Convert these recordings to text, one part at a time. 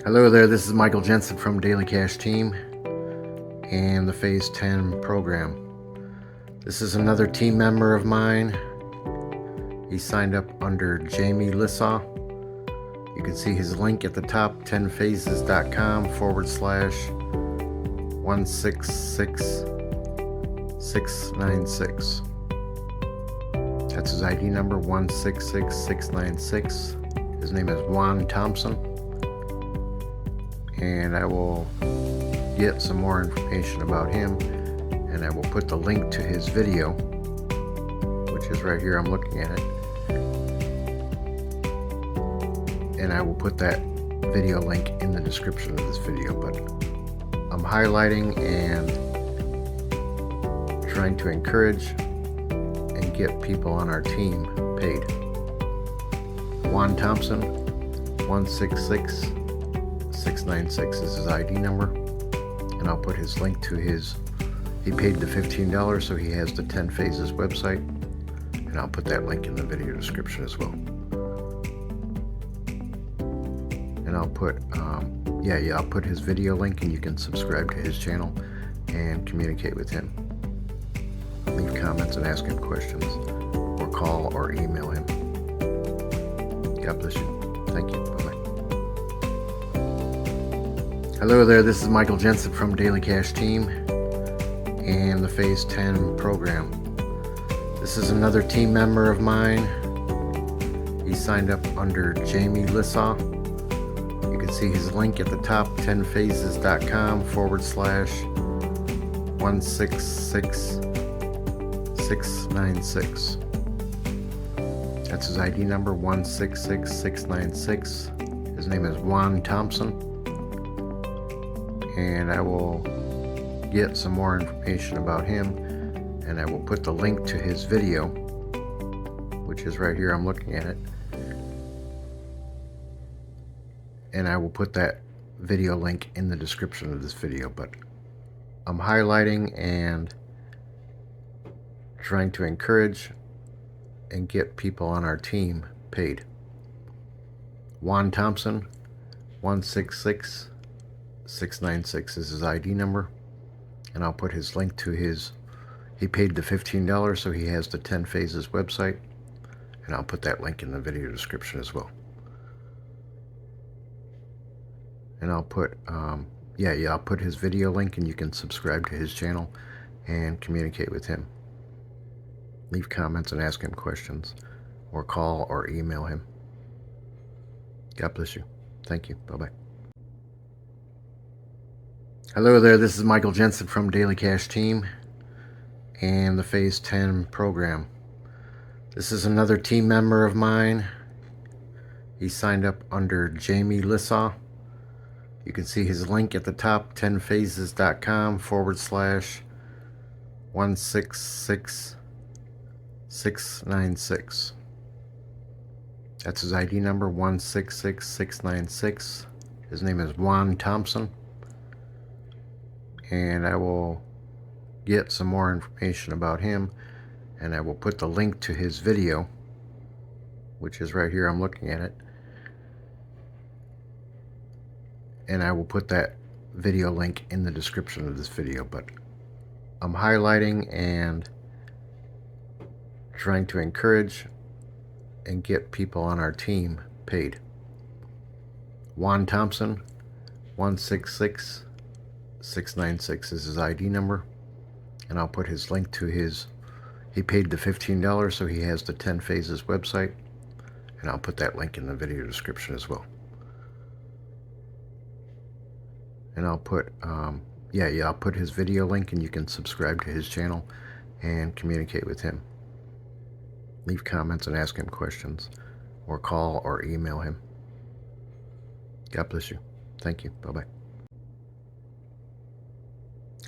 Hello there, this is Michael Jensen from Daily Cash Team and the Phase 10 program. This is another team member of mine. He signed up under Jamie Lissaw. You can see his link at the top, 10phases.com/166696. That's his ID number, 166696. His name is Juan Thompson. And I will get some more information about him, and I will put the link to his video, which is right here. I'm looking at it, and I will put that video link in the description of this video. But I'm highlighting and trying to encourage and get people on our team paid. Juan Thompson, 166696 is his ID number, and I'll put his link to his, he paid the $15, so he has the 10 Phases website, and I'll put that link in the video description as well. And I'll put, I'll put his video link, and you can subscribe to his channel and communicate with him. Leave comments and ask him questions, or call or email him. God bless you. Thank you. Bye-bye. Hello there, this is Michael Jensen from Daily Cash Team and the Phase 10 program. This is another team member of mine. He signed up under Jamie Lissaw. You can see his link at the top, 10phases.com/166696. That's his ID number, 166696. His name is Juan Thompson. And I will get some more information about him, and I will put the link to his video, which is right here. I'm looking at it, and I will put that video link in the description of this video. But I'm highlighting and trying to encourage and get people on our team paid. Juan Thompson, 166696 is his ID number, and I'll put his link to his, he paid the $15, so he has the 10 Phases website, and I'll put that link in the video description as well. And I'll put, I'll put his video link, and you can subscribe to his channel and communicate with him. Leave comments and ask him questions, or call or email him. God bless you. Thank you. Bye-bye. Hello there, this is Michael Jensen from Daily Cash Team and the Phase 10 program. This is another team member of mine. He signed up under Jamie Lissaw. You can see his link at the top, 10phases.com/166696. That's his ID number, 166696. His name is Juan Thompson. And I will get some more information about him, and I will put the link to his video, which is right here. I'm looking at it, and I will put that video link in the description of this video. But I'm highlighting and trying to encourage and get people on our team paid. Juan Thompson, 166696 is his ID number, and I'll put his link to his, he paid the $15, so he has the 10 Phases website, and I'll put that link in the video description as well. And I'll put, I'll put his video link, and you can subscribe to his channel and communicate with him. Leave comments and ask him questions, or call or email him. God bless you. Thank you. Bye-bye.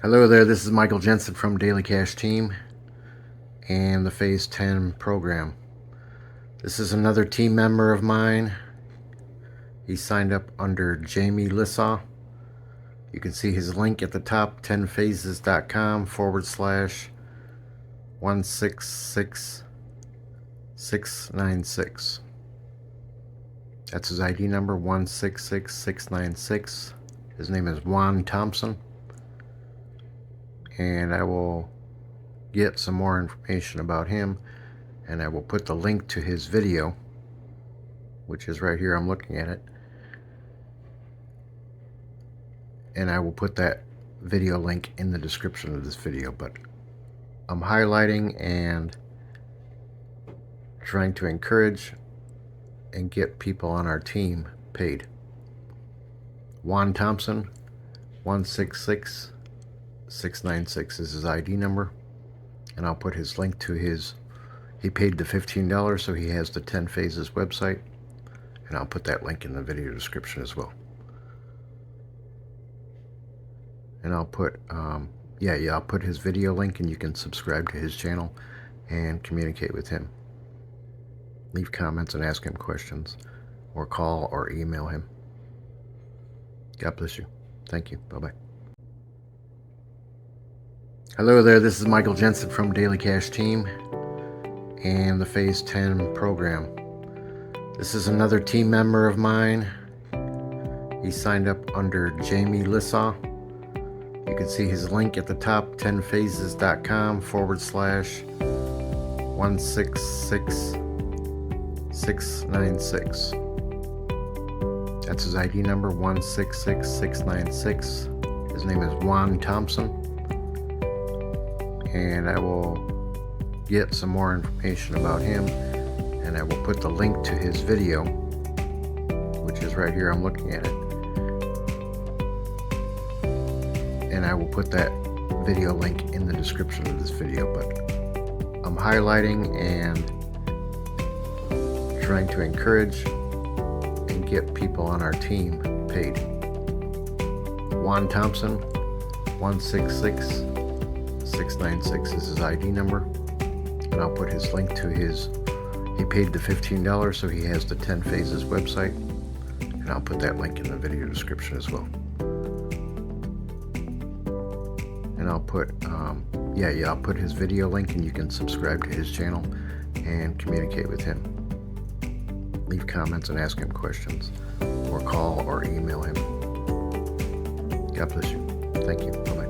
Hello there, this is Michael Jensen from Daily Cash Team and the Phase 10 program. This is another team member of mine. He signed up under Jamie Lissaw. You can see his link at the top, 10phases.com/166696. That's his ID number, 166696. His name is Juan Thompson. And I will get some more information about him, and I will put the link to his video, which is right here. I'm looking at it. And I will put that video link in the description of this video. But I'm highlighting and trying to encourage and get people on our team paid. Juan Thompson, 166696 is his ID number, and I'll put his link to his, he paid the $15, so he has the 10 Phases website, and I'll put that link in the video description as well. And I'll put I'll put his video link, and you can subscribe to his channel and communicate with him. Leave comments and ask him questions, or call or email him. God bless you. Thank you. Bye-bye. Hello there, this is Michael Jensen from Daily Cash Team and the Phase 10 program. This is another team member of mine. He signed up under Jamie Lissaw. You can see his link at the top, 10phases.com/166696. That's his ID number, 166696. His name is Juan Thompson. And I will get some more information about him, and I will put the link to his video, which is right here. I'm looking at it. And I will put that video link in the description of this video. But I'm highlighting and trying to encourage and get people on our team paid. Juan Thompson, 166696 is his ID number, and I'll put his link to his, he paid the $15, so he has the 10 Phases website, and I'll put that link in the video description as well. And I'll put I'll put his video link, and you can subscribe to his channel and communicate with him. Leave comments and ask him questions, or call or email him. God bless you. Thank you. Bye-bye.